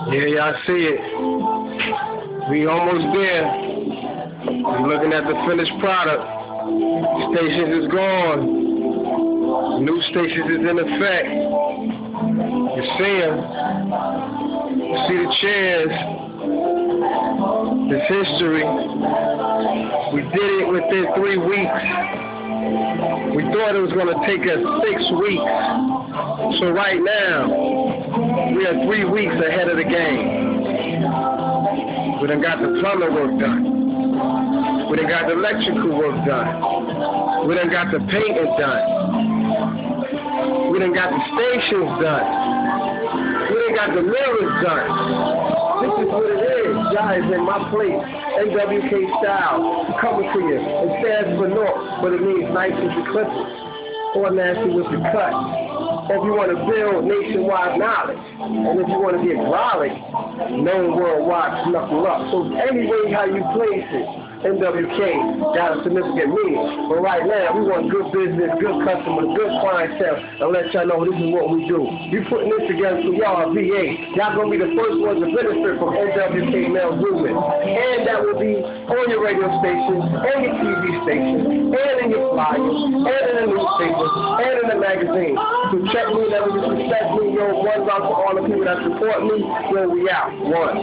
Yeah, y'all see it. We almost there. We're looking at the finished product. Stations is gone. New stations is in effect. You see them. You see the chairs. It's history. We did it within 3 weeks. We thought it was going to take us 6 weeks. So right now, we are 3 weeks ahead of the game. We done got the plumbing work done. We done got the electrical work done. We done got the painting done. We done got the stations done. We done got the mirrors done. This is what it is. Y'all is in my place. NWK style. Coming to you. It stands for North, but it means nice with the clippers. Or nasty with the cut. If you want to build nationwide knowledge, and if you want to get brolic, known worldwide, knuckle up. So anyway how you place it, NWK got a significant meaning. But right now, we want good business, good customers, good clientele, and let y'all know this is what we do. We putting this together for y'all, VA. Y'all gonna be the first ones to benefit from NWK Mail Movement. And that will be on your radio station, and your TV station, and in your flyers, and in the newspapers, and in the magazine. So check me, never disrespect me. Yo, one round for all the people that support me. Yo, we out. One.